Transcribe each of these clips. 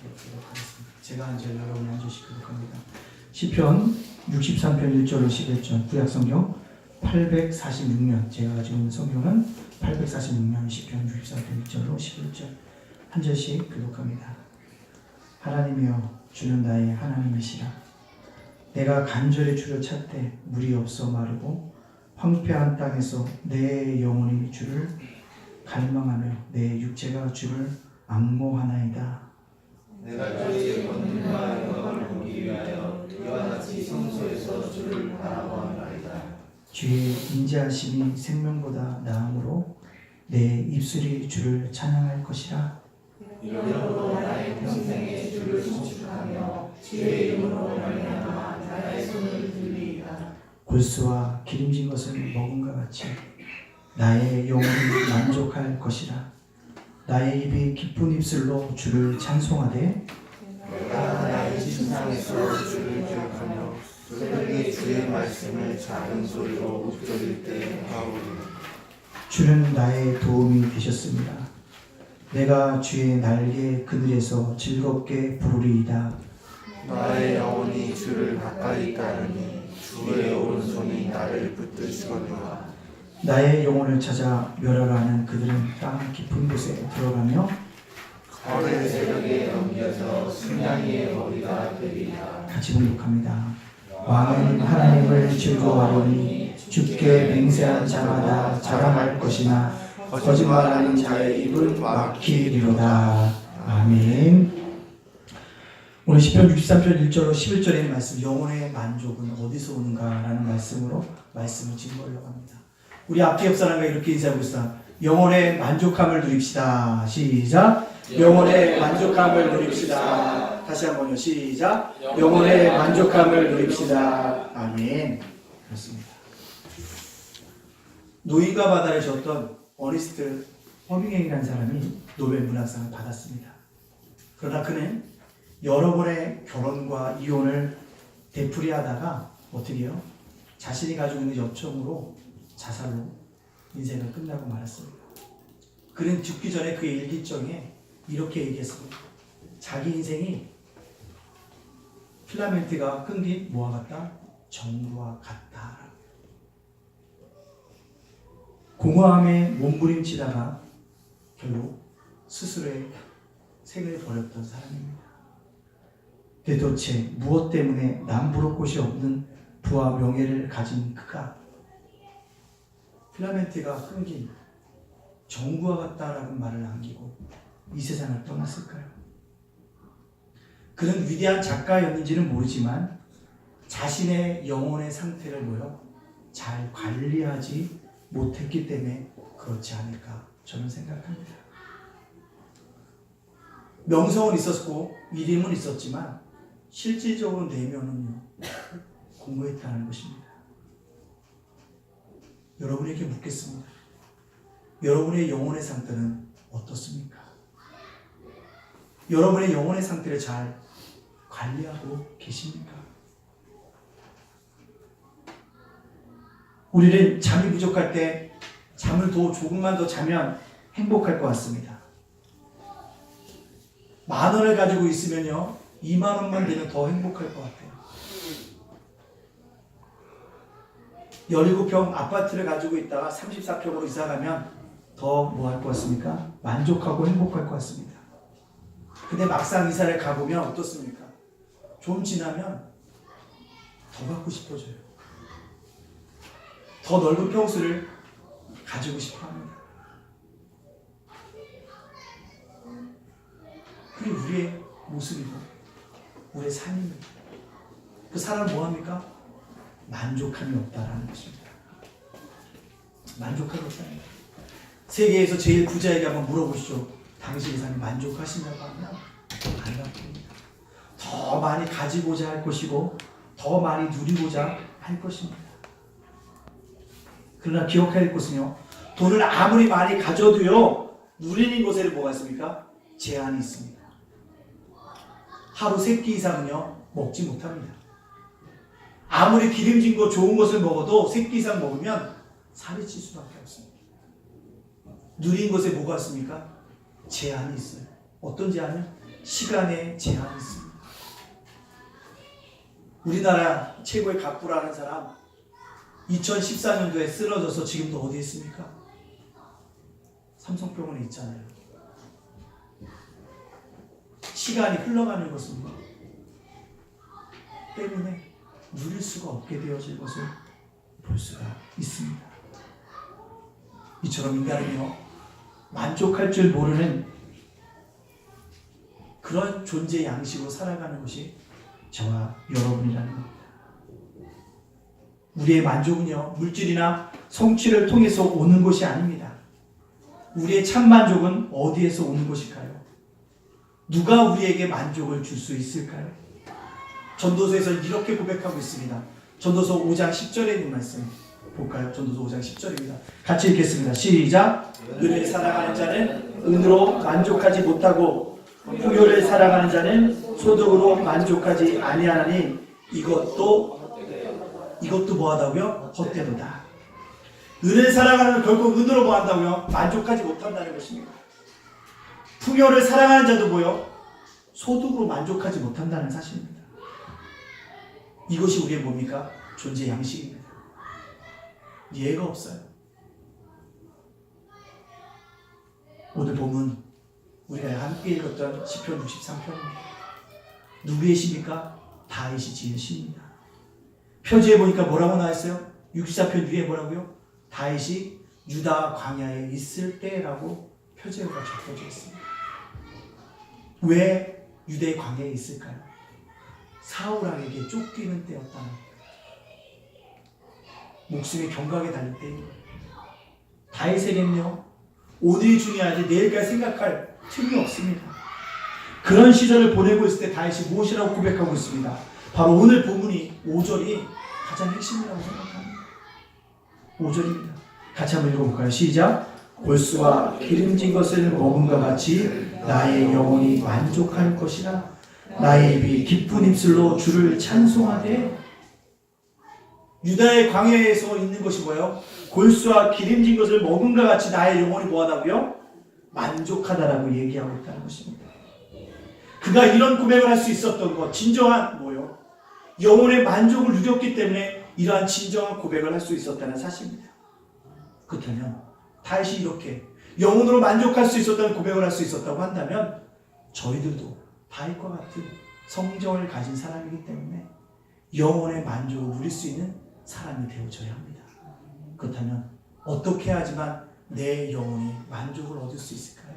읽도록 하겠습니다. 제가 앉아 여러분이 앉으시도록 합니다. 시편 63편 1절로 11절 구약성경 846면 제가 가지고 있는 성경은 846면 시편 63편 1절로 11절 한 절씩 교독합니다. 하나님이여 주는 나의 하나님이시라. 내가 간절히 주를 찾되 물이 없어 마르고 황폐한 땅에서 내 영혼이 주를 갈망하며 내 육체가 주를 앙모하나이다. 내가 주의 권능과 영광을 보기 위하여 이와 같이 성소에서 주를 바라보나이다. 주의 인자하심이 생명보다 나음으로 내 입술이 주를 찬양할 것이라. 이러므로 나의 평생에 주를 송축하며 주의 이름으로 말미암아 나의 손을 들리이다. 골수와 기름진 것을 먹음과 같이 나의 영혼이 만족할 것이라. 나의 입이 기쁜 입술로 주를 찬송하되 내가 나의 심상에서 주를 기억하며 새벽에 주의 말씀을 작은 소리로 읊조릴 때 하오리라. 주는 나의 도움이 되셨습니다. 내가 주의 날개 그늘에서 즐겁게 부르리이다. 나의 영혼이 주를 가까이 따르니 주의 오른손이 나를 붙드시거니와. 나의 영혼을 찾아 멸하라는 그들은 땅 깊은 곳에 들어가며 거를 새벽에 넘겨서 승냥이의 머리가 되리라. 같이 공독합니다. 왕은 하나님을 즐거워하리니 주께 맹세한 자마다 자랑할 것이나 거짓말하는 자의 입은 막히리로다. 아멘. 오늘 시편 63편 1절로 11절의 말씀, 영혼의 만족은 어디서 오는가라는 말씀으로 말씀을 증거하려고 합니다. 우리 앞뒤 옆 사람과 이렇게 인사하고 있어. 영혼의 만족함을 누립시다. 시작. 영혼의 만족함을 누립시다. 다시 한번요. 시작. 영혼의 만족함을 누립시다. 아멘. 그렇습니다. 노인과 바다를 줬던 어니스트 허밍웨이라는 사람이 노벨 문학상을 받았습니다. 그러나 그는 여러 번의 결혼과 이혼을 되풀이하다가 어떻게 해요? 자신이 가지고 있는 여청으로 자살로 인생을 끝나고 말았습니다. 그는 죽기 전에 그의 일기장에 이렇게 얘기했습니다. 자기 인생이 필라멘트가 끊긴 뭐와 같다? 정부와 같다. 공허함에 몸부림치다가 결국 스스로의 생을 버렸던 사람입니다. 도대체 무엇 때문에 남부를 곳이 없는 부와 명예를 가진 그가 필라멘트가 끊긴 정구와 같다라는 말을 남기고 이 세상을 떠났을까요? 그는 위대한 작가였는지는 모르지만 자신의 영혼의 상태를 잘 관리하지 못했기 때문에 그렇지 않을까 저는 생각합니다. 명성은 있었고 이름은 있었지만 실질적으로 내면은요 공허했다는 것입니다. 여러분에게 묻겠습니다. 여러분의 영혼의 상태는 어떻습니까? 여러분의 영혼의 상태를 잘 관리하고 계십니까? 우리는 잠이 부족할 때 잠을 조금만 더 자면 행복할 것 같습니다. 10,000원을 가지고 있으면요 20,000원만 되면 더 행복할 것 같아요. 17평 아파트를 가지고 있다가 34평으로 이사가면 더 뭐 할 것 같습니까? 만족하고 행복할 것 같습니다. 근데 막상 이사를 가보면 어떻습니까? 좀 지나면 더 갖고 싶어져요. 더 넓은 평수를 가지고 싶어 합니다. 그게 우리의 모습이고 우리의 삶입니다. 그 사람은 뭐합니까? 만족함이 없다라는 것입니다. 만족함이 없다는 거예요. 세계에서 제일 부자에게 한번 물어보시죠. 당신의 삶이 만족하시냐고 하면 안 답합니다. 더 많이 가지고자 할 것이고 더 많이 누리고자 할 것입니다. 그러나 기억해야 할 것은요. 돈을 아무리 많이 가져도요. 누리는 것에 뭐가 있습니까? 제한이 있습니다. 하루 3끼 이상은요. 먹지 못합니다. 아무리 기름진 거 좋은 것을 먹어도 3끼 이상 먹으면 살이 찔 수밖에 없습니다. 누린 것에 뭐가 있습니까? 제한이 있어요. 어떤 제한은 시간에 제한이 있습니다. 우리나라 최고의 갑부라는 사람 2014년도에 쓰러져서 지금도 어디에 있습니까? 삼성병원에 있잖아요. 시간이 흘러가는 것은 때문에 누릴 수가 없게 되어질 것을 볼 수가 있습니다. 이처럼 인간은요, 만족할 줄 모르는 그런 존재 양식으로 살아가는 것이 저와 여러분이라는 겁니다. 우리의 만족은요, 물질이나 성취를 통해서 오는 것이 아닙니다. 우리의 참 만족은 어디에서 오는 것일까요? 누가 우리에게 만족을 줄 수 있을까요? 전도서에서 이렇게 고백하고 있습니다. 전도서 5장 10절에 있는 말씀 볼까요? 전도서 5장 10절입니다. 같이 읽겠습니다. 시작! 은을 사랑하는 자는 은으로 만족하지 못하고 풍요를 사랑하는 자는 소득으로 만족하지 아니하나니 이것도 뭐하다고요? 헛되도다. 은을 사랑하는 결국 은으로 뭐한다고요? 만족하지 못한다는 것입니다. 풍요를 사랑하는 자도 뭐요? 소득으로 만족하지 못한다는 사실입니다. 이것이 우리의 뭡니까? 존재 양식입니다. 예가 없어요. 오늘 본문 우리가 함께 읽었던 시편 63편입니다. 누구의 시입니까? 다윗이 지은 시입니다. 표지에 보니까 뭐라고 나와있어요? 64편 위에 뭐라고요? 다윗이 유다 광야에 있을 때라고 표제어가 적혀져 있습니다. 왜 유대 광야에 있을까요? 사울왕에게 쫓기는 때였다는 거예요. 목숨의 경각에 달릴 때입니다. 다윗에게는요, 오늘이 중요하지 내일까지 생각할 틈이 없습니다. 그런 시절을 보내고 있을 때 다윗이 무엇이라고 고백하고 있습니다. 바로 오늘 본문이 5절이 가장 핵심이라고 생각합니다. 5절입니다. 같이 한번 읽어볼까요? 시작! 골수와 기름진 것을 먹음과 같이 나의 영혼이 만족할 것이라. 나의 입이 기쁜 입술로 주를 찬송하되. 유다의 광야에서 있는 것이 뭐예요? 골수와 기름진 것을 먹음과 같이 나의 영혼이 뭐하다고요? 만족하다라고 얘기하고 있다는 것입니다. 그가 이런 고백을 할 수 있었던 것, 진정한 뭐요? 영혼의 만족을 누렸기 때문에 이러한 진정한 고백을 할 수 있었다는 사실입니다. 그렇다면 다윗이 이렇게 영혼으로 만족할 수 있었다는 고백을 할 수 있었다고 한다면 저희들도 다윗과 같은 성정을 가진 사람이기 때문에 영혼의 만족을 누릴 수 있는 사람이 되어져야 합니다. 그렇다면 어떻게 해야지만 내 영혼이 만족을 얻을 수 있을까요?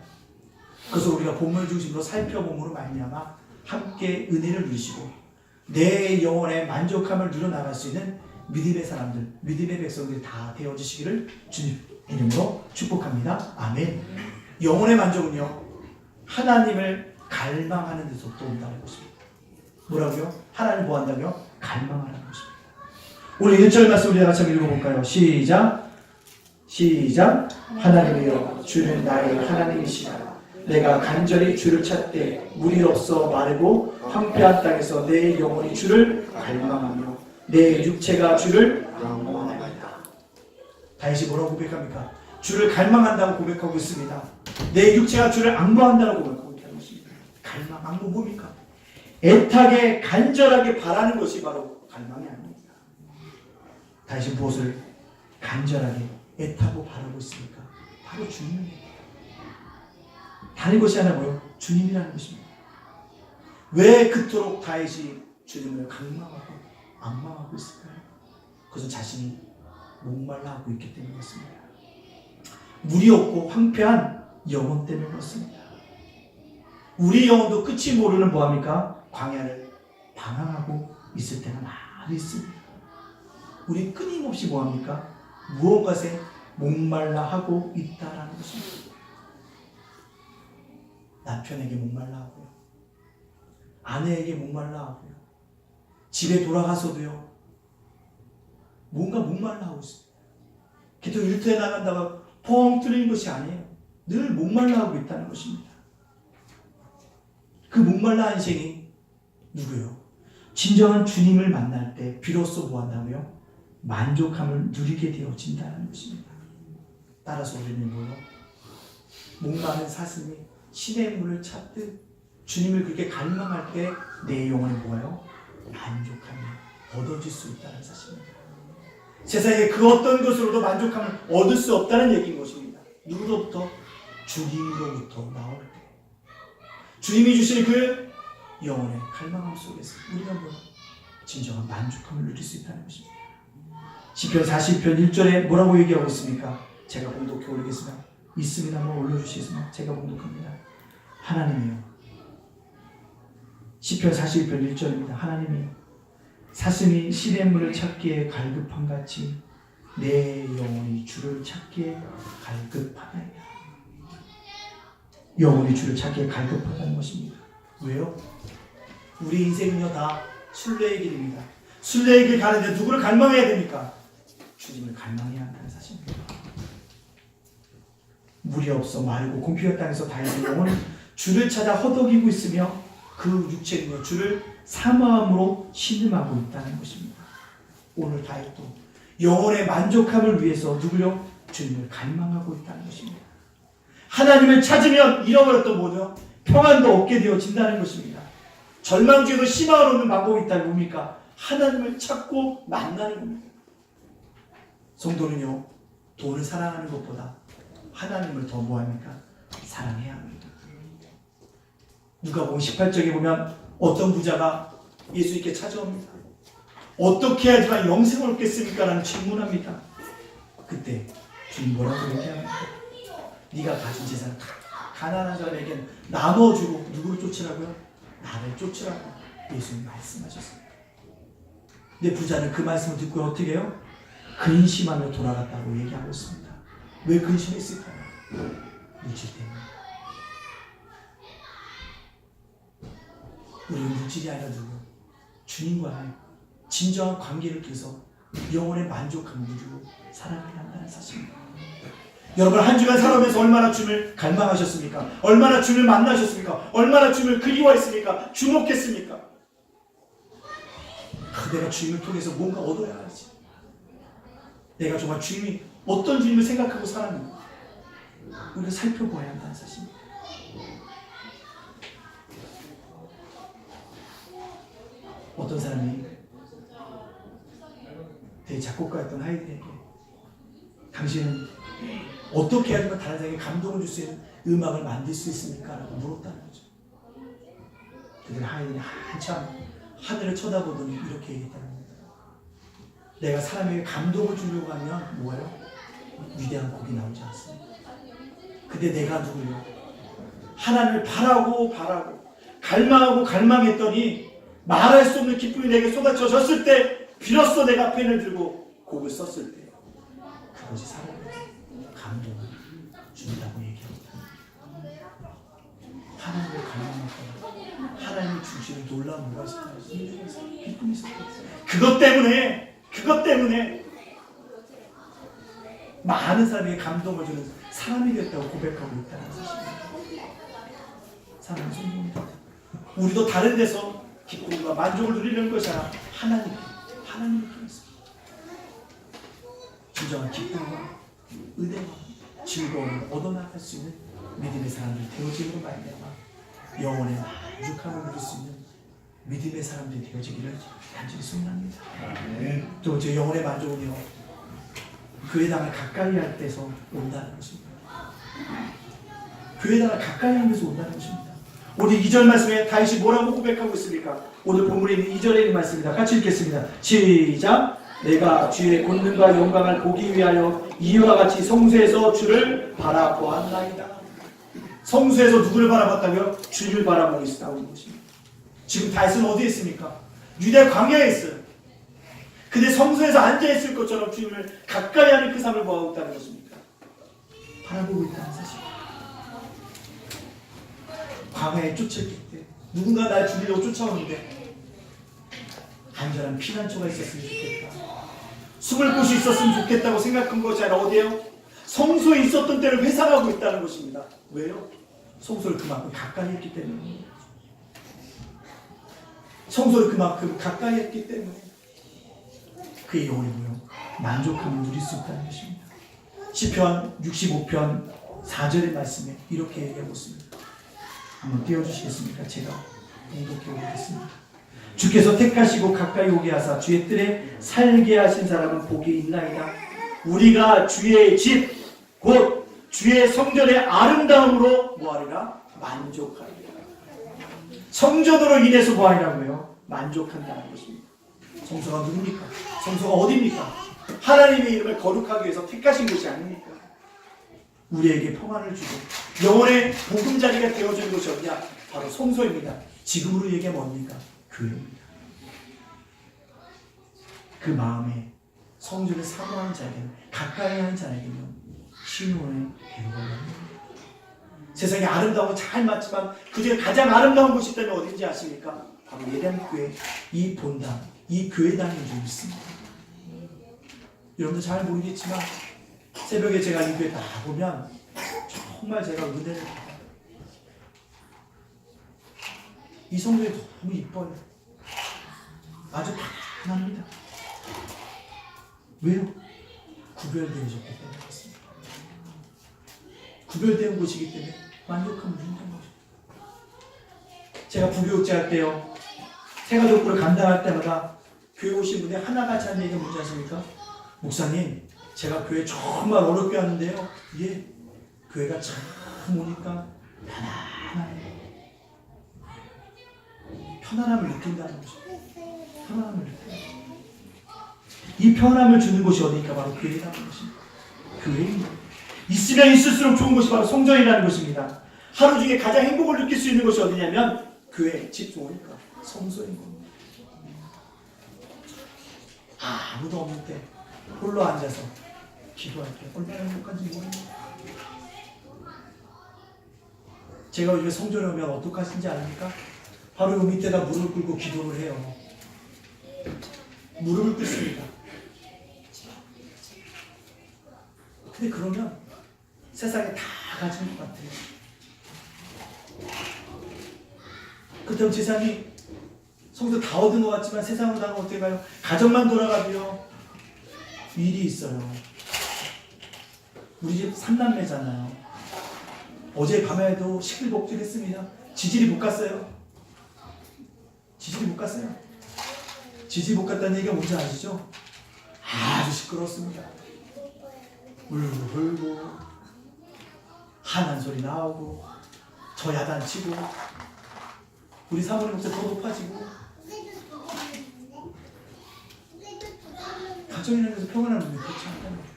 그래서 우리가 본문을 중심으로 살펴봄으로 말미암아 함께 은혜를 누리시고 내 영혼의 만족함을 누려나갈 수 있는 믿음의 사람들, 믿음의 백성들이 다 되어주시기를 주님 이름으로 축복합니다. 아멘. 영혼의 만족은요, 하나님을 갈망하는 데서부터 온다는 것입니다. 뭐라고요? 하나님을 뭐 한다고요? 갈망하는 것입니다. 오늘 1절 말씀 우리가 같이 읽어볼까요? 시작! 시작! 하나님이여 주는 나의 하나님이시라. 내가 간절히 주를 찾되 물이 없어 마르고 황폐한 땅에서 내 영혼이 주를 갈망하며 내 육체가 주를仰望하나이다. 다윗이 뭐라고 고백합니까? 주를 갈망한다고 고백하고 있습니다. 내 육체가 주를 앙모한다고 고백하고 있습니다. 갈망, 앙모 뭡니까? 애타게 간절하게 바라는 것이 바로 갈망이 아닙니다. 다윗이 무엇을 간절하게 애타고 바라고 있습니까? 바로 주님입니다. 다른 것이 하나 뭐예요? 주님이라는 것입니다. 왜 그토록 다윗이 주님을 갈망하고 앙망하고 있을까요? 그것은 자신이 목말라하고 있기 때문에 그렇습니다. 물이 없고 황폐한 영혼 때문에 그렇습니다. 우리 영혼도 끝이 모르는 뭐합니까? 광야를 방황하고 있을 때가 많이 있습니다. 우리 끊임없이 뭐합니까? 무엇가에 목말라하고 있다라는 것입니다. 남편에게 목말라하고요, 아내에게 목말라하고요, 집에 돌아가서도요 뭔가 목말라하고 있습니다. 기도 일터에 나간다가 펑 뚫리는 것이 아니에요. 늘 목말라하고 있다는 것입니다. 그 목말라 인생이 누구요? 진정한 주님을 만날 때 비로소 뭐한다고요? 만족함을 누리게 되어진다는 것입니다. 따라서 우리는 뭐요? 목마른 사슴이 시냇물을 찾듯 주님을 그렇게 갈망할 때 내 영혼이 뭐예요? 만족함이 얻어질 수 있다는 사실입니다. 세상에 그 어떤 것으로도 만족함을 얻을 수 없다는 얘기인 것입니다. 누구로부터? 주님으로부터 나올 때. 주님이 주시는 그 영혼의 갈망함 속에서 우리가 뭐 진정한 만족함을 누릴 수 있다는 것입니다. 시편 40편 1절에 뭐라고 얘기하고 있습니까? 제가 봉독해 올리겠습니다. 있으면 한번 올려주시겠습니까? 제가 봉독합니다. 하나님이요. 시편 41편 1절입니다. 하나님이 사슴이 시냇물을 찾기에 갈급한 같이 내 영혼이 주를 찾기에 갈급하나이다. 영혼이 주를 찾기에 갈급하다는 것입니다. 왜요? 우리 인생은요 다 순례의 길입니다. 순례의 길 가는데 누구를 갈망해야 됩니까? 주님을 갈망해야 한다는 사실입니다. 물이 없어 마르고 곰피어 땅에서 다니는 영혼은 주를 찾아 허덕이고 있으며 그 육체는 주를 사모함으로 신음하고 있다는 것입니다. 오늘 다윗도 영혼의 만족함을 위해서 누구요? 주님을 갈망하고 있다는 것입니다. 하나님을 찾으면 잃어버렸던 뭐죠? 평안도 얻게 되어진다는 것입니다. 절망 중에서 희망을 얻는 방법이 있다면 뭡니까? 하나님을 찾고 만나는 겁니다. 성도는요, 돈을 사랑하는 것보다 하나님을 더 뭐합니까? 사랑해야 합니다. 누가복음 18장에 보면 어떤 부자가 예수님께 찾아옵니다. 어떻게 해야지만 영생을 얻겠습니까? 라는 질문합니다. 그때 주님 뭐라고 얘기합니까? 네가 가진 재산을 다 가난한 사람에게 나눠주고 누구를 쫓으라고요? 나를 쫓으라고 예수님 말씀하셨습니다. 근데 부자는 그 말씀을 듣고 어떻게 해요? 근심하며 돌아갔다고 얘기하고 있습니다. 왜 근심했을까요? 물질 때문에. 우리는 물질이 아니라 누구? 주님과의 진정한 관계를 통해서 영혼의 만족함을 누리고 살아가야 한다는 사실입니다. 여러분 한 주간 살아오면서 얼마나 주님을 갈망하셨습니까? 얼마나 주님을 만나셨습니까? 얼마나 주님을 그리워했습니까? 주목했습니까? 내가 주님을 통해서 뭔가 얻어야 하지. 내가 정말 주님이 어떤 주님을 생각하고 살았는가 우리가 살펴봐야 한다는 사실입니다. 어떤 사람이 되게 작곡가였던 하이든에게 당신은 어떻게 해야지만 다른 사람에게 감동을 줄 수 있는 음악을 만들 수 있습니까? 라고 물었다는 거죠. 그들 하이든이 한참 하늘을 쳐다보더니 이렇게 얘기했다는 겁니다. 내가 사람에게 감동을 주려고 하면 뭐예요? 위대한 곡이 나오지 않습니다. 근데 내가 누구요? 하나님을 바라고 갈망하고 갈망했더니 말할 수 없는 기쁨이 내게 쏟아져졌을 때 비로소 내가 펜을 들고 곡을 썼을 때 그것이 사람에게 감동을 준다고 얘기합니다. 하나님을 갈망했더니 하나님이 주시는 놀라운 뭐가 있을까요? 기쁨이 있었어요. 그것 때문에 많은 사람에게 감동을 주는 사람이 됐다고 고백하고 있다는 사실입니다. 사랑하는 성도입니다. 우리도 다른 데서 기쁨과 만족을 누리는 것이 아니라 하나님을 통해서 진정한 기쁨과 은혜와 즐거움을 얻어나갈 수 있는 믿음의 사람들이 되어지기로 말미암아 영혼의 만족함을 누릴 수 있는 믿음의 사람들이 되어지기를 간절히 소원합니다. 또 제 영혼의 만족은요 교회 당을 가까이 할 때서 온다는 것입니다. 교회 당을 가까이 하면서 온다는 것입니다. 오늘 2절 말씀에 다윗이 뭐라고 고백하고 있습니까? 오늘 본문에 있는 2절에 있는 말씀입니다. 같이 읽겠습니다. 시작! 내가 주의 권능과 영광을 보기 위하여 이와 같이 성소에서 주를 바라보았나이다. 성소에서 누구를 바라봤다고요? 주를 바라보고 있다는 것입니다. 지금 다윗은 어디에 있습니까? 유대 광야에 있어요. 근데 성소에서 앉아있을 것처럼 주님을 가까이 하는 그 삶을 보고 있다는 것입니다. 바라보고 있다는 사실입니다. 광야에 쫓았기 때 누군가 날 죽이려고 쫓아오는데 안전한 피난처가 있었으면 좋겠다. 숨을 곳이 있었으면 좋겠다고 생각한 것이 아니라 어디에요? 성소에 있었던 때를 회상하고 있다는 것입니다. 왜요? 성소를 그만큼 가까이 했기 때문입니다. 성소를 그만큼 가까이 했기 때문에 그의 영혼이 뭐요? 만족함을 누릴 수 있다는 것입니다. 시편 65편 4절의 말씀에 이렇게 얘기하고 있습니다. 한번 띄워주시겠습니까? 제가 공독해 오겠습니다. 주께서 택하시고 가까이 오게 하사 주의 뜰에 살게 하신 사람은 복이 있나이다. 우리가 주의 집 곧 주의 성전의 아름다움으로 뭐하리라? 만족하리라. 성전으로 인해서 뭐하리라고요? 만족한다는 것입니다. 성소가 누굽니까? 성소가 어디입니까? 하나님의 이름을 거룩하기 위해서 택하신 곳이 아닙니까? 우리에게 평안을 주고 영혼의 보금자리가 되어주는 곳이 어디냐? 바로 성소입니다. 지금으로 얘기하면 뭡니까? 교회입니다. 그 마음에 성전을 사모하는 자에게는, 가까이 하는 자에게는 신혼의 대우가 됩니다. 세상에 아름다운 잘 맞지만 그중에 가장 아름다운 곳이 있다면 어딘지 아십니까? 바로 예배교회, 이 본당, 이 교회당인 줄 믿습니다. 여러분들 잘 모르겠지만 새벽에 제가 이 교회 나가보면 정말 제가 은혜를 받아요. 이 성전이 너무 이뻐요. 아주 편안합니다. 왜요? 구별되어졌기 때문에 그렇습니다. 구별된 곳이기 때문에 만족함을 준다는 거죠. 제가 부교육제 할 때요, 생활독부를 감당할 때마다 교회 오신 분이 하나같이 하는 얘기가 뭔지 아십니까? 목사님, 제가 교회 정말 어렵게 하는데요, 예, 교회가 참 오니까 편안해요. 편안함을 느낀다는 거죠. 편안함을 느껴요. 이 편함을 주는 곳이 어디니까 바로 교회라는 것입니다. 교회입니다. 있으면 있을수록 좋은 곳이 바로 성전이라는 것입니다. 하루 중에 가장 행복을 느낄 수 있는 곳이 어디냐면 교회, 집 좋으니까 성소인 겁니다. 아무도 없는 때 홀로 앉아서 기도할게요. 얼마나 행복한지 모릅니다. 제가 요즘에 성전에 오면 어떡하신지 아닙니까? 바로 요 밑에다 무릎을 꿇고 기도를 해요. 무릎을 꿇습니다. 근데 그러면 세상에 다 가진 것 같아요. 그렇다면 세상이 성도 다 얻은 것 같지만 세상으로 나가면 어떻게 가요? 가정만 돌아가도요, 일이 있어요. 우리 집 3남매잖아요. 어제 밤에도 시끌벅적했습니다. 지질이 못 갔어요. 지질이 못 갔어요. 지질이 못 갔다는 얘기가 뭔지 아시죠? 아주 시끄러웠습니다. 울고 불고 한한 소리 나오고 저 야단치고 우리 사모님 목소리 더 높아지고 가정이라는 것은 평안함을 느끼지 않다는 거예요.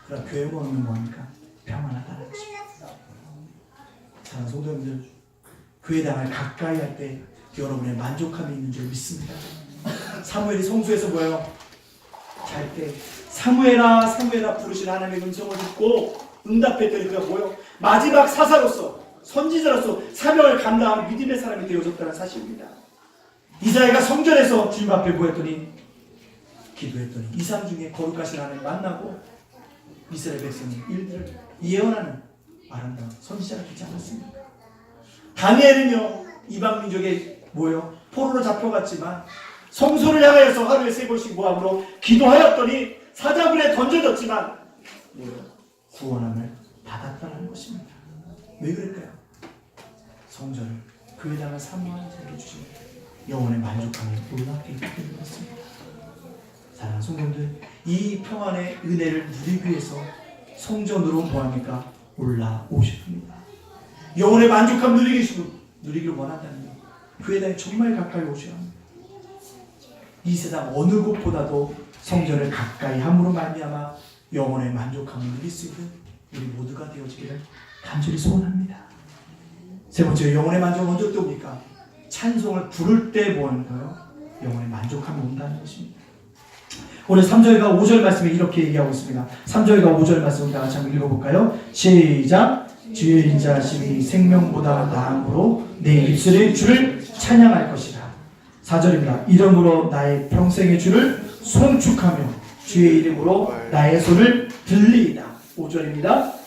그럼 교회 오면 뭐합니까? 평안하다는 것입니다. 사랑하는 성도님들, 교회당을 가까이 할 때 여러분의 만족함이 있는 줄 믿습니다. 사무엘이 성소에서 뭐예요? 잘 때 사무엘아 사무엘아 부르신 하나님의 음성을 듣고 응답했더니 그가 뭐예요? 마지막 사사로서 선지자로서 사명을 감당하는 믿음의 사람이 되어졌다는 사실입니다. 이사야가 성전에서 주님 앞에 보였더니 기도했더니 이상 중에 거룩하신 하나님 만나고 이스라엘 백성의 일들을 예언하는 아름다운 선지자가 되지 않았습니까? 다니엘은요, 이방 민족의 뭐예요? 포로로 잡혀갔지만 성소를 향하여서 하루에 3번씩 모함으로 기도하였더니 사자굴에 던져졌지만 뭐예요? 구원함을 받았다는 것입니다. 왜 그럴까요? 성전을 교회당을 사모하는 자에게 주신 영혼의 만족함이 놀랍게 있기 때문이었습니다. 사랑하는 성도님들, 이 평안의 은혜를 누리기 위해서 성전으로 뭐합니까? 올라오십니다. 영혼의 만족함 누리기를 원한다는 것, 교회당에 정말 가까이 오셔야 합니다. 이 세상 어느 곳보다도 성전을 가까이 함으로 말미암아 영혼의 만족함을 누릴 수 있는 우리 모두가 되어지기를 간절히 소원합니다. 세 번째, 영혼의 만족은 언제 옵니까? 찬송을 부를 때 뭐하는가요? 영혼의 만족함이 온다는 것입니다. 오늘 3절과 5절 말씀에 이렇게 얘기하고 있습니다. 3절과 5절 말씀을 다 같이 한번 읽어볼까요? 시작! 주의 인자하심이 생명보다 나음으로 내 입술의 주를 찬양할 것이다. 4절입니다. 이름으로 나의 평생의 주를 송축하며 주의 이름으로 나의 손을 들리이다. 5절입니다.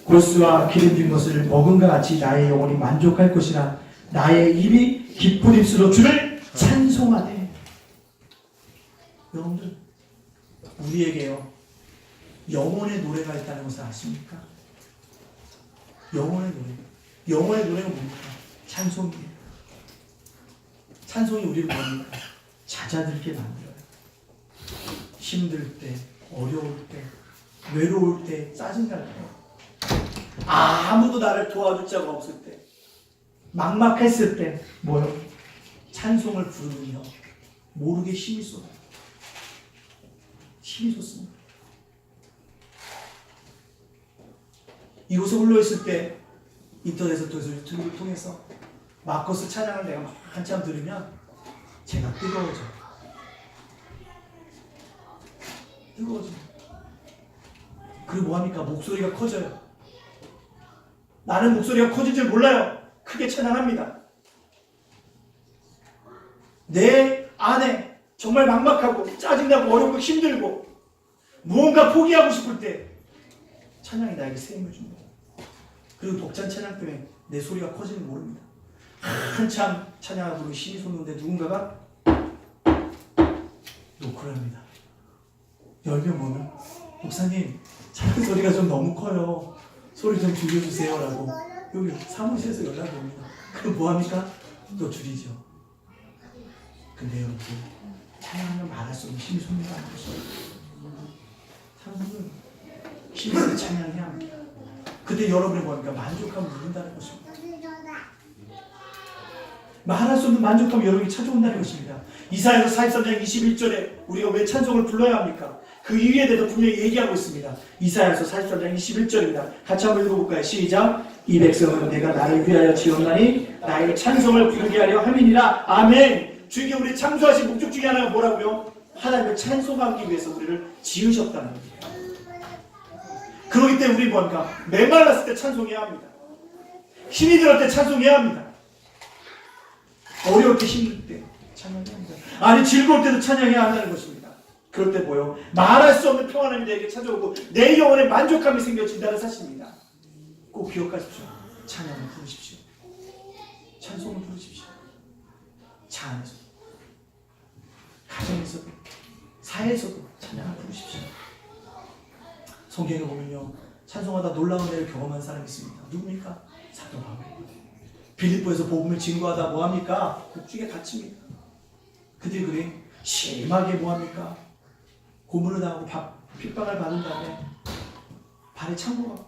골수와 기름진 것을 먹은과 같이 나의 영혼이 만족할 것이라. 나의 입이 기쁜 입술로 주를 찬송하되. 여러분들, 우리에게요, 영혼의 노래가 있다는 것을 아십니까? 영혼의 노래. 영혼의 노래가 뭡니까? 찬송이에요. 찬송이 우리를 뭡니까? 잦아들게 만들어요. 힘들 때, 어려울 때, 외로울 때, 짜증날 때, 아무도 나를 도와줄 자가 없을 때, 막막했을 때 뭐요? 찬송을 부르며 모르게 힘이 쏟아요. 힘이 쏟습니다. 이곳에 올라있을 때 인터넷에서 유튜브를 통해서 마커스 찬양을 내가 한참 들으면 제가 뜨거워져요. 그리고 뭐합니까? 목소리가 커져요. 나는 목소리가 커질 줄 몰라요. 크게 찬양합니다. 내 안에 정말 막막하고 짜증나고 어렵고 힘들고 무언가 포기하고 싶을 때 찬양이 나에게 새 힘을 줍니다. 그리고 독찬 찬양 때문에 내 소리가 커지는 모릅니다. 한참 찬양을 부르고 힘이 솟는데 누군가가 노크를 합니다. 열명 오면 목사님 찬양 소리가 좀 너무 커요. 소리 좀 줄여주세요 라고 여기 사무실에서 연락이 옵니다. 그럼 뭐합니까? 또 줄이죠. 근데 여러분 찬양하면 말할 수 없는 힘이 솟는다는 것이에요. 사람은 힘을 찬양해야 합니다. 근데 여러분이 뭐합니까? 만족함을 누린다는 것입니다. 말할 수 없는 만족함을 여러분이 찾아온다는 것입니다. 이사야서 43장 21절에 우리가 왜 찬송을 불러야 합니까? 그 이유에 대해서 분명히 얘기하고 있습니다. 이사야서 43장 21절입니다. 같이 한번 읽어볼까요? 시작! 이 백성은 내가 나를 위하여 지었나니 나의 찬송을 부르게 하려 함이니라. 아멘. 주님께 우리 창조하신 목적 중에 하나가 뭐라고요? 하나님을 찬송하기 위해서 우리를 지으셨다는 겁니다. 그렇기 때문에 우리 뭐합니까? 메말랐을 때 찬송해야 합니다. 힘이 들을 때 찬송해야 합니다. 어려울 때 힘들 때 찬양해야 합니다. 아니 즐거울 때도 찬양해야 한다는 것입니다. 그럴 때 뭐요? 말할 수 없는 평안함이 내게 찾아오고 내 영혼에 만족감이 생겨진다는 사실입니다. 꼭 기억하십시오. 찬양을 부르십시오. 찬송을 부르십시오. 차 안에서도 가정에서도 사회에서도 찬양을 부르십시오. 성경에 보면요 찬송하다 놀라운 일을 경험한 사람이 있습니다. 누굽니까? 사도 바울. 빌립보에서 복음을 증거하다 뭐합니까? 옥중에 갇힙니다. 그들이 그래 심하게 뭐합니까? 고문을 당하고 핍박을 받은 다음에 발에 창고가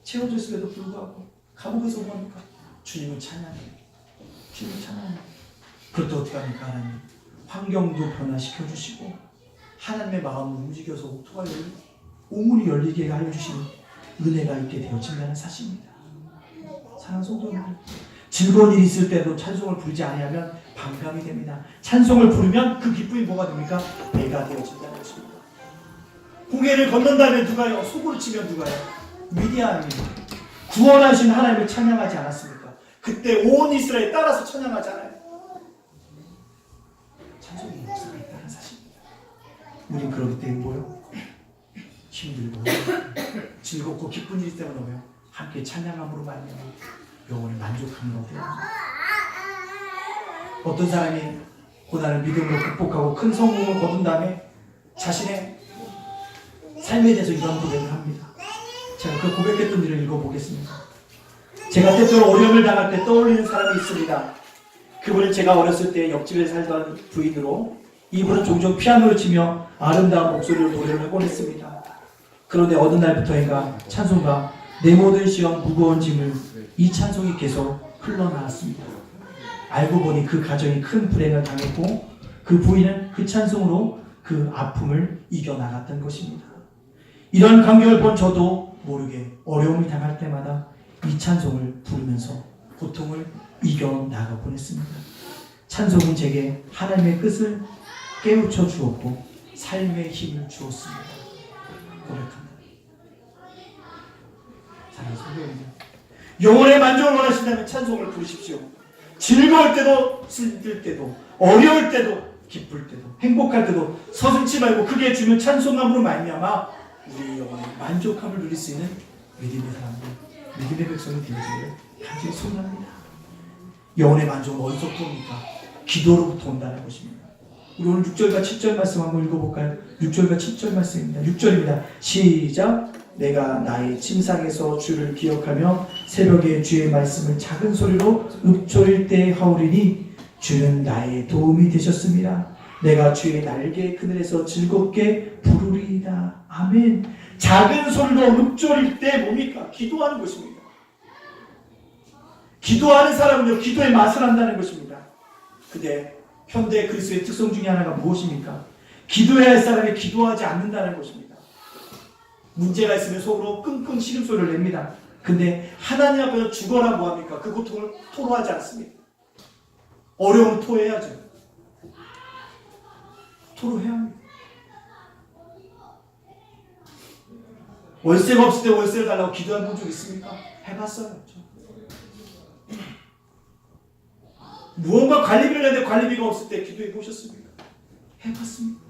채워졌음에도 불구하고 감옥에서 뭐합니까? 주님을 찬양해요. 주님을 찬양해요. 그럴 때 어떻게 합니까? 하나님 환경도 변화시켜 주시고 하나님의 마음을 움직여서 옥토가 열리고 오문이 열리게 하여 주시는 은혜가 있게 되어진다는 사실입니다. 사랑하는 성도님들, 즐거운 일이 있을 때도 찬송을 부르지 아니하면 반감이 됩니다. 찬송을 부르면 그 기쁨이 뭐가 됩니까? 배가 되어진다는 것입니다. 홍해를 건넌다면 누가요? 소고를 치면 누가요? 미디안이 구원하신 하나님을 찬양하지 않았습니까? 그때 온 이스라엘 따라서 찬양하지 않아요? 찬송의 역사가 있다는 사실입니다. 우린 그러기 때문에 뭐요? 힘들고 즐겁고 기쁜 일 때문에 뭐요? 함께 찬양함으로 말미암아 영혼을 만족하는 것이에요. 어떤 사람이 고난을 믿음으로 극복하고 큰 성공을 거둔 다음에 자신의 삶에 대해서 이런 고백을 합니다. 제가 그 고백했던 일을 읽어보겠습니다. 제가 때때로 어려움을 당할 때 떠올리는 사람이 있습니다. 그분은 제가 어렸을 때 옆집에 살던 부인으로 이분은 종종 피아노를 치며 아름다운 목소리로 노래를 하곤 했습니다. 그런데 어느 날부터인가 찬송가 내 모든 시험 무거운 짐을 이 찬송이 계속 흘러나왔습니다. 알고 보니 그 가정이 큰 불행을 당했고 그 부인은 그 찬송으로 그 아픔을 이겨나갔던 것입니다. 이런 광경을 본 저도 모르게 어려움을 당할 때마다 이 찬송을 부르면서 고통을 이겨나가곤 했습니다. 찬송은 제게 하나님의 뜻을 깨우쳐 주었고 삶의 힘을 주었습니다. 고백합니다. 사랑하는 성도님들, 영혼의 만족을 원하신다면 찬송을 부르십시오. 즐거울 때도 슬플 때도 어려울 때도 기쁠 때도 행복할 때도 서슴지 말고 크게 주는 찬송함으로 말미암아 우리 영혼의 만족함을 누릴 수 있는 믿음의 사람들, 믿음의 백성이 되기를 간절히 소원합니다. 영혼의 만족은 어디서 옵니까? 기도로부터 온다는 것입니다. 우리 오늘 6절과 7절 말씀 한번 읽어볼까요? 6절과 7절 말씀입니다. 6절입니다. 시작! 내가 나의 침상에서 주를 기억하며 새벽에 주의 말씀을 작은 소리로 읊조릴 때 하오리니 주는 나의 도움이 되셨습니다. 내가 주의 날개 그늘에서 즐겁게 부르리이다. 아멘. 작은 소리로 읊조릴 때 뭡니까? 기도하는 것입니다. 기도하는 사람은요, 기도의 맛을 안다는 것입니다. 근데 현대 그리스도의 특성 중에 하나가 무엇입니까? 기도해야 할 사람이 기도하지 않는다는 것입니다. 문제가 있으면 속으로 끙끙 신음소리를 냅니다. 근데 하나님 앞에서 죽어라 뭐합니까? 그 고통을 토로하지 않습니다. 어려우면 토해야죠. 토로해야 합니다. 월세가 없을 때 월세를 달라고 기도해 본 적 있습니까? 해봤어요. 무언가 관리비를 내는데 관리비가 없을 때 기도해 보셨습니까? 해봤습니다.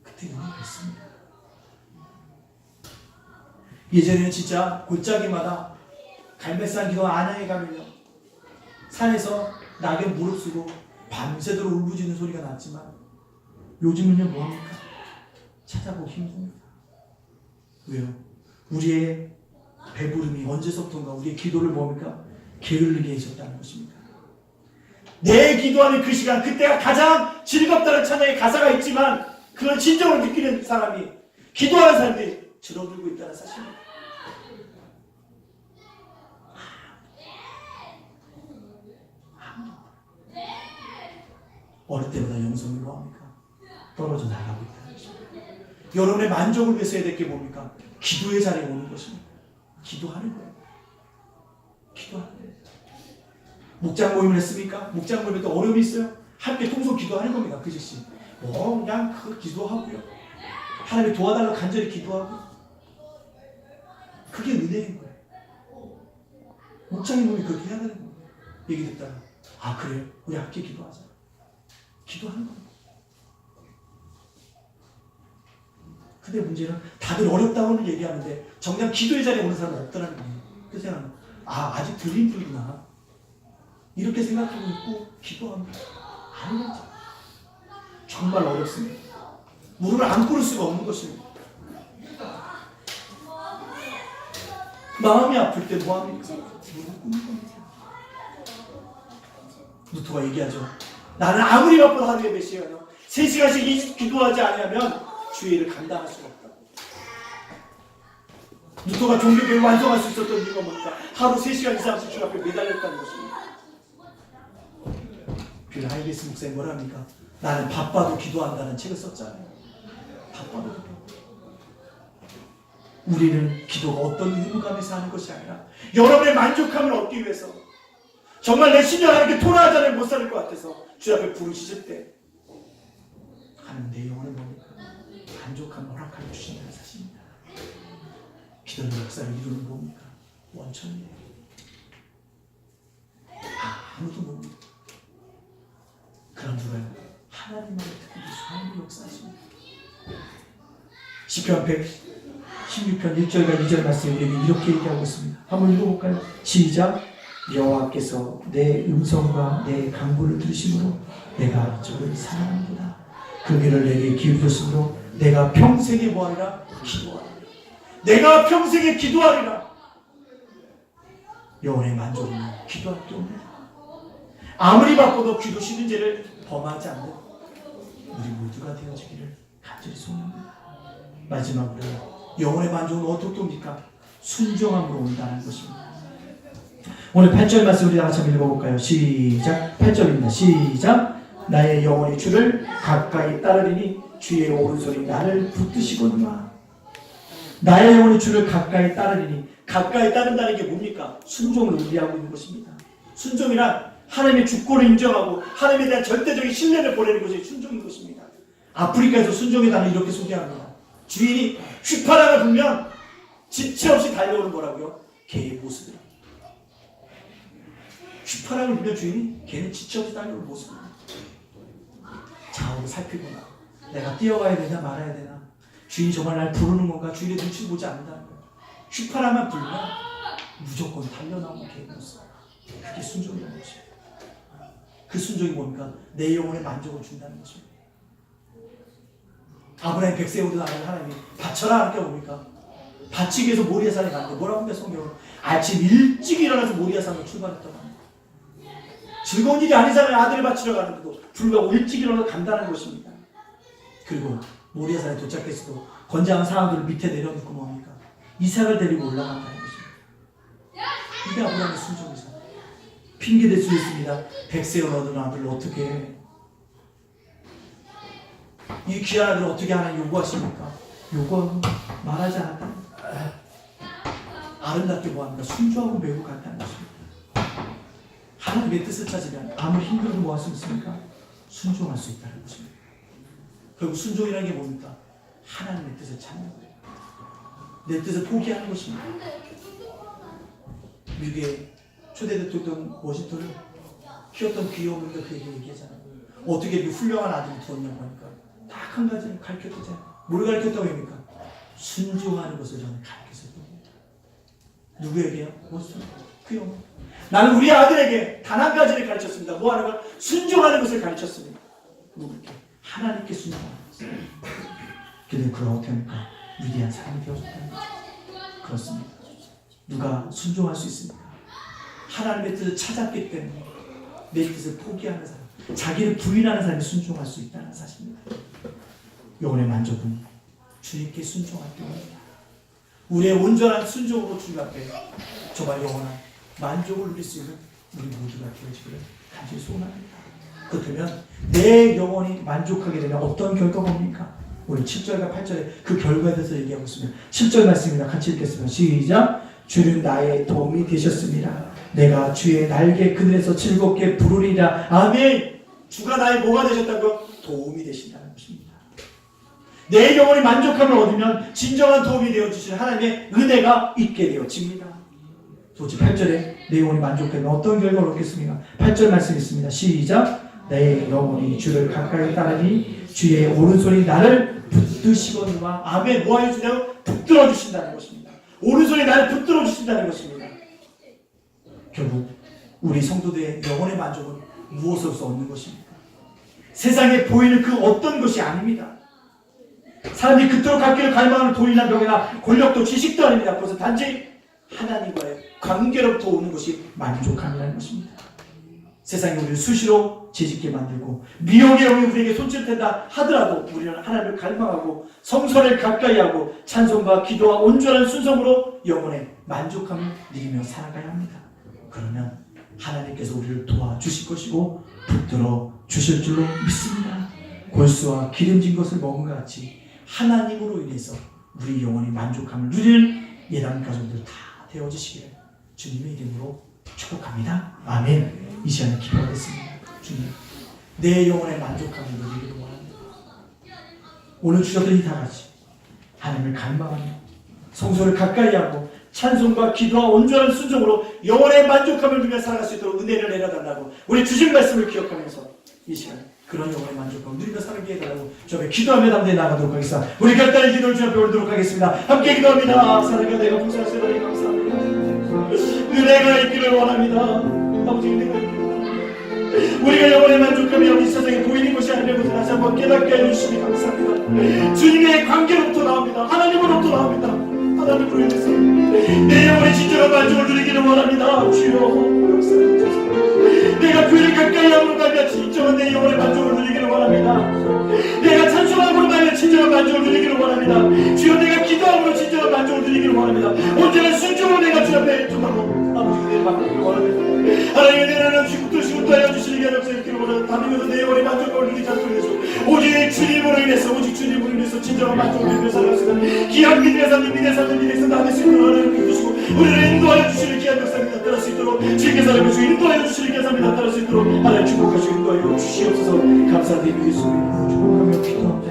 그때 영향이 됐습니다. 예전에는 진짜 골짜기마다 갈매산 기도 안양에 가면요, 산에서 낙엽 무릅쓰고 밤새도록 울부짖는 소리가 났지만 요즘은요 뭐합니까? 찾아보기 힘듭니다. 왜요? 우리의 배부름이 언제서부턴가 우리의 기도를 뭡니까? 게을르게 해줬다는 것입니다. 내 기도하는 그 시간, 그때가 가장 즐겁다는 찬양의 가사가 있지만 그걸 진정으로 느끼는 사람이, 기도하는 사람들이 줄어들고 있다는 사실입니다. 어릴 때보다 영성이 뭐합니까? 떨어져 나가고 있다는 것입니다. 여러분의 만족을 위해서 해야 될 게 뭡니까? 기도의 자리에 오는 것입니다. 기도하는 거예요. 기도하는 거예요. 목장 모임을 했습니까? 목장 모임에 또 어려움이 있어요? 함께 통성 기도하는 겁니다. 그 즉시 그냥 기도하고요, 하나님이 도와달라고 간절히 기도하고, 그게 은혜인 거예요. 목장의 모임이 그렇게 해야 되는 거예요. 얘기 듣다가 아 그래요? 우리 함께 기도하자. 기도하는 겁니다. 근데 문제는 다들 어렵다고는 얘기하는데 정작 기도의 자리에 오는 사람은 없다는 거예요. 그래서 생각하는 아직 덜 힘들구나 이렇게 생각하고 있고 기도합니다. 아니죠. 정말 어렵습니다. 무릎을 안 꿇을 수가 없는 것입니다. 마음이 아플 때 뭐합니까? 무릎 꿇는 겁니다. 루터가 얘기하죠. 나는 아무리 바빠도 하루에 몇 시간이요? 3시간씩 기도하지 않으면 주의 일을 감당할 수가 없다. 루터가 종교교회를 완성할 수 있었던 이유가 뭡니까? 하루 3시간 이상씩 주 앞에 매달렸다는 것입니다. 빌 하이게스 목사님 뭐라 합니까? 나는 바빠도 기도한다는 책을 썼잖아요. 바빠도 기도. 우리는 기도가 어떤 의무감에서 하는 것이 아니라 여러분의 만족함을 얻기 위해서, 정말 내 신령 하나님께 토라하지 않으면 못 살 것 같아서 주 앞에 부르시실 때 하나님 내 영혼은 뭡니까? 만족한 허락하여 주신다는 사실입니다. 기도의 역사를 이루는 뭡니까? 원천이에요. 아무도 모릅니다. 그럼 누가요? 하나님만을 특별히 하나님의 역사하십니다. 시편 116편 1절과 2절 말씀에 우리는 이렇게 얘기하고 있습니다. 한번 읽어볼까요? 시작. 여호와께서 내 음성과 내 간구를 들으심으로 내가 저를 사랑하는구나. 그 귀를 내게 기울였으므로 내가 평생에 뭐하리라? 기도하리라. 내가 평생에 기도하리라. 영혼의 만족은 기도할 때 옵니다. 아무리 바빠도 기도 쉬는 죄를 범하지 않는 우리 모두가 되어지기를 간절히 소원합니다. 마지막으로 영혼의 만족은 어떻게 옵니까? 순종함으로 온다는 것입니다. 오늘 8절 말씀 우리 다 같이 한번 읽어볼까요? 시작. 8절입니다. 시작. 나의 영혼이 주를 가까이 따르리니 주의 오른손이 나를 붙드시거니와. 나의 영혼이 주를 가까이 따르리니, 가까이 따른다는 게 뭡니까? 순종을 의미하고 있는 것입니다. 순종이란 하나님의 주권을 인정하고 하나님에 대한 절대적인 신뢰를 보내는 것이 순종인 것입니다. 아프리카에서 순종의 단어를 이렇게 소개합니다. 주인이 휘파람을 불면 지체 없이 달려오는 거라고요? 개의 모습이라. 휘파람을 불면 주인이 개는 지체 없이 달려오는 모습입니다. 좌우를 살피거나 내가 뛰어가야 되나 말아야 되나, 주인이 정말 날 부르는 건가, 주인의 눈치를 보지 않는다는 거예요. 휘파람만 불면 무조건 달려나오는 개의 모습. 그게 순종이라는 것입니다. 그 순종이 뭡니까? 내 영혼에 만족을 준다는 것입니다. 아브라함 백세 오던 아들 하나님이 바쳐라 하니까 뭡니까? 바치기에서 모리아산에 갔는데 뭐라고 합니까 성경은? 아침 일찍 일어나서 모리아산으로 출발했다고 합니다. 즐거운 일이 아니잖아요. 아들을 바치러 가는데도 불구하고 일찍 일어나서 간다는 것입니다. 그리고 모리아산에 도착했을 때 건장한 사람들을 밑에 내려놓고 뭡니까? 이삭을 데리고 올라간다는 것입니다. 이게 아브라함의 순종이죠. 핑계댈 수 있습니다. 100세를 얻은 아들을 어떻게 해? 이 귀한 아들을 어떻게 하나님 요구하십니까? 요구하고 말하지 않았다. 아름답게 뭐합니까? 순종하고 매우 같다는 것입니다. 하나님의 뜻을 찾으면 아무리 힘들어도 뭐 할 수 있습니까? 순종할 수 있다는 것입니다. 결국 순종이라는 게 뭡니까? 하나님의 뜻을 찾는 거예요. 내 뜻을 포기하는 것입니다. 미국의 초대 대통령 워싱턴을 키웠던 귀여움인가 그에게 얘기하잖아요. 어떻게 이렇게 훌륭한 아들을 두었냐고 하니까 딱 한 가지 가르쳤잖아요. 뭘 가르쳤다고 합니까? 순종하는 것을 저는 가르쳤던 겁니다. 누구에게요? 워싱턴 귀여움. 나는 우리 아들에게 단 한 가지를 가르쳤습니다. 뭐 하는 걸? 순종하는 것을 가르쳤습니다. 누구에게? 하나님께 순종하는 것을. 그런데 그가 어떻게 합니까? 위대한 사람이 되어줬다는 거죠. 그렇습니다. 누가 순종할 수 있습니까? 하나님의 뜻을 찾았기 때문에 내 뜻을 포기하는 사람, 자기를 부인하는 사람이 순종할 수 있다는 사실입니다. 영혼의 만족은 주님께 순종할 때입니다. 우리의 온전한 순종으로 주님 앞에 정말 영원한 만족을 누릴 수 있는 우리 모두가 되어지기를 간절히 소원합니다. 그렇다면 내 영혼이 만족하게 되면 어떤 결과가 옵니까? 우리 7절과 8절에 그 결과에 대해서 얘기하고 있습니다. 7절 말씀입니다. 같이 읽겠습니다. 시작. 주는 나의 도움이 되셨습니다. 내가 주의 날개 그늘에서 즐겁게 부르리라. 아멘. 주가 나의 뭐가 되셨다고요? 도움이 되신다는 것입니다. 내 영혼이 만족함을 얻으면 진정한 도움이 되어주신 하나님의 은혜가 있게 되어집니다. 도대체 8절에 내 영혼이 만족하면 어떤 결과를 얻겠습니까? 8절 말씀 있습니다. 시작. 내 영혼이 주를 가까이 따르니 주의 오른손이 나를 붙드시거니와. 아멘. 뭐 해주세요? 붙들어 주신다는 것입니다. 오른손이 나를 붙들어 주신다는 것입니다. 결국 우리 성도들의 영혼의 만족은 무엇으로서 얻는 것입니까? 세상에 보이는 그 어떤 것이 아닙니다. 사람이 그토록 갖기를 갈망하는 돈이나 명예나 권력도 지식도 아닙니다. 그것은 단지 하나님과의 관계로부터 오는 것이 만족함이라는 것입니다. 세상이 우리를 수시로 죄짓게 만들고 미혹의 영이 우리에게 손질된다 하더라도 우리는 하나님을 갈망하고 성전을 가까이하고 찬송과 기도와 온전한 순성으로 영혼의 만족함을 누리며 살아가야 합니다. 그러면 하나님께서 우리를 도와주실 것이고 붙들어 주실 줄로 믿습니다. 골수와 기름진 것을 먹은 것 같이 하나님으로 인해서 우리 영혼이 만족함을 누리는 예단 가족들 다 되어주시기를 주님의 이름으로 축복합니다. 아멘. 이 시간에 기도하겠습니다. 주님, 내 영혼의 만족함을 누리기를 원합니다. 오늘 주셨던 이 다 같이 하나님을 갈망하며 성소를 가까이 하고 찬송과 기도와 온전한 순종으로 영혼의 만족함을 누리며 살아갈 수 있도록 은혜를 내려달라고 우리 주신 말씀을 기억하면서 이 시간에 그런 영혼의 만족함을 누리며 살게 해달라고 주 앞에 기도하며 담대히 나가도록 하겠습니다. 우리 결단의 기도를 주 앞에 올리도록 하겠습니다. 함께 기도합니다. 사랑과 내가 봉사하시다니 감사합니다. 은혜가 있기를 원합니다. 아버지 은혜가 있기를 원합니다. 우리가 영혼의 만족함이 이 세상에 보이는 것이 아니라는 것을 다시 한번 깨닫게 해주시니 감사합니다. 주님의 관계로부터 나옵니다. 하나님으로부터 나옵니다. 하나님으로 인해서 내 영혼의 진정한 만족을 누리기를 원합니다. 주여 역사해 주소서. 내가 그를 가까이 함으로 말미암아 진정한 내 영혼의 만족을 누리기를 원합니다. 내가 찬송함으로 말미암아 진정한 만족을 누리기를 원합니다. 주여 내가 기도함으로 진정한 만족을 누리기를 원합니다. 언제나 순종으로 내가 주 앞에 정말로 아버지 은혜를 받기를 원합니다. 하나님의 은혜를 주시고 뜨시고 또 하여 주시는 게 역사 있기를 원합니다. 다니면서 내 영혼의 만족을 누리지 않도록 해서 오직 주님으로 인해서 오직 주님으로 인해서 진정한 만족을 누리며 살아가시는 귀한 믿음의 삶 믿음의 삶을 위해서 나의 수고를 하나님 주시고 우리를 인도하여 주시는 귀한 역사를 나타날 수 있도록 주님께 살아가시고 인도하여 주시는 귀한 삶을 나타날 수 있도록 하나님 축복하시고 인도하여 주시옵소서. 감사드리고 예수님으로 축복하며 기도합니다.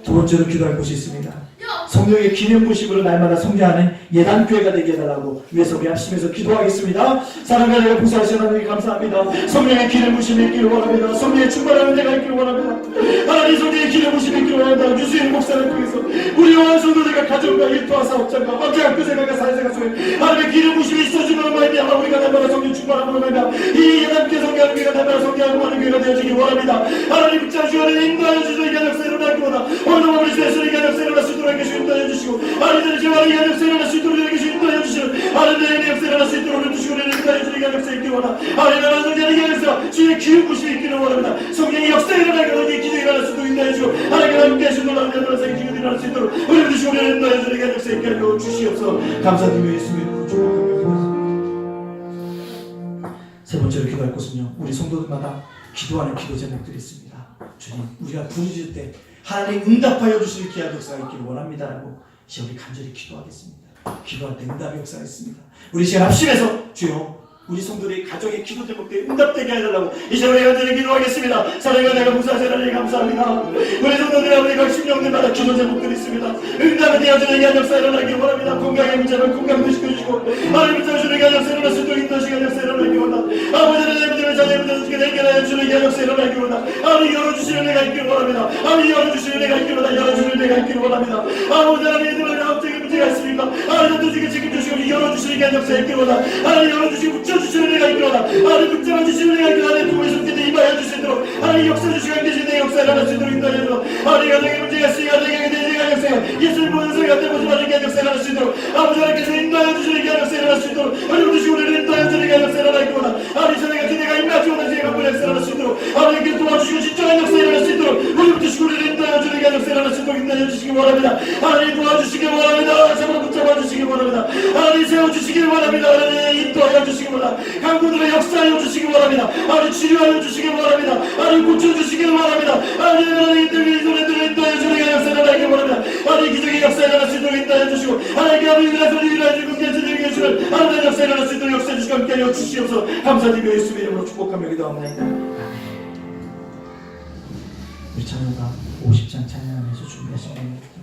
두 번째로 기도할 곳이 있습니다. 성령의 기념 부심으로 날마다 성장하는 예단교회가 되게 해달라고 위에서 우리 합심해서 기도하겠습니다. 사랑과 내가 부사하시는 하나님 감사합니다. 성령의 기념 부심이 있기를 원합니다. 성령의 충만한 은혜가 있기를 원합니다. 하나님 성령의 기념 부심이 있기를 원합니다. 유수인 목사를 통해서 우리 영원 성도들과 가정과 일터와 사업장과 학교 학교 생활과 사회생활 속에 하나님의 기념 부심이 있어주므로 말미암아 우리가 날마다 성령 충만함으로 말미암아 이 예단교회 성장하는 교회가 날마다 성장하고 하는 교회가 되어지기 원합니다. 하나님 붙잡으시고 인도하여 주시는 이간 역사 일어나기 있기보다 오늘도 우리 세상에 가득 세워날 수 있도록 해주시고 인도해 주시고 아리들의 재활이 가득 세워날 수 있도록 해주시고 인도해 주시고 아리들의 가득 세워날 수 있도록 해주시고 인도해 주시고 가득 세우기 원하 아리들의 성전이 가득 세워 주의 기름 부심이 있기를 원합니다. 성령의 역사에 일어나게 하니 기적이 일어날 수 있도록 인도해 주시고 하나님의 함께 하신 놀라운 일어나서 기적이 일어날 수 있도록 우리 주시고 인도해 주시고 가득 세우게 하여 주시옵소서. 감사드리며 예수님의 이름으로 축복합니다. 세 번째로 기도할 곳은요, 우리 성도들마다 기도하는 기도 제목들이 있습니다. 주님, 우리가 부르실 때 하나님 응답하여 주실 귀한 역사가 있기를 원합니다라고 이제 우리 간절히 기도하겠습니다. 기도할 때 응답의 역사가 있습니다. 우리 시간 합심해서 주여 우리 성도들의 가정의 기도 제목들이 응답되게 해달라고 이제 우리 간절히 기도하겠습니다. 사랑과 내가 무사하시라니 감사합니다. 우리 성도들의 아버지 각 심령들마다 기도 제목들이 있습니다. 응답에 대한 귀한 역사 일어나기 원합니다. 건강의 문제는 건강도 시켜주시고 하나님 붙여주는 귀한 역사 일어날 수 있도록 인도하시는 귀한 역사 일어나기 원합니다. 아버지는 내 문제를 자녀의 문제를 해결하여 주는 귀한 역사 일어나기 원합니다. 하나님 열어주시는 내가 있기를 원합니다. 하나님 열어주시는 내가 있기를 원합니다. 열어주시는 내가 있기를 원합니다. 아버지 하나님 얘들은 아무짝에 문제가 있습니까? 하나님 또 책임주시고 열어주시는 귀한 역사 있기를 원합니다. 하나님 열어주시고 붙여주시는 내가 있기를 원합니다. 하나님 붙잡아주시는 내가 있기를 원합니다. 두분의 손길에 임하여 주시도록 하나님 역사주시고 계신 내 역사 일어날 수 있도록 인도하여 주시도록 하나님 가정의 문제가 있으니까 내가 대제가 역사가 예수를 보는 소리가 때문에 맞은 귀한 역사 일어날 수 있도록 아버지 하나님께서 인도하여 주시는 귀한 역사 일어날 수 있도록 하나님 주시고 우리를 인도하여 주시는 귀한 역사 일어나기 원합니다. 하나님 전에같이 내가 임하지 못한 죄가 그 역사 일어날 수 있도록 하나님께 도와주시고 진정한 역사 일어날 수 있도록 우리부터 주시고 우리를 인도하여 주시는 귀한 역사 일어날 수 있도록 인도하여 주시기 원합니다. 하나님 도와주시기 원합니다. 제발 붙잡아 주시기 원합니다. 하나님 세워주시기 원합니다. 하나님 인도하여 주시기 원합니다. 강구들의 역사하여 주시기 원합니다. 하나님 치료하여 주시기 원합니다. 하나님 고쳐주시기 원합니다. 하나님 이들의 손에들을 인도하여 주시는 귀한 역사 일어나기 원합니다. 하나님 기적의 역사 일어날 수 있도록 인도하여 주시고 하나님께 아버지의 소리 일어나 주시고 계시는 계시는 하나님의 역사 일어날 수 있도록 역사해 주시고 함께 하여 주시옵소서. 감사드리며 예수의 이름으로 축복하며 기도합니다. 우리 찬양가 50장 찬양하면서 준비하시면 됩니다.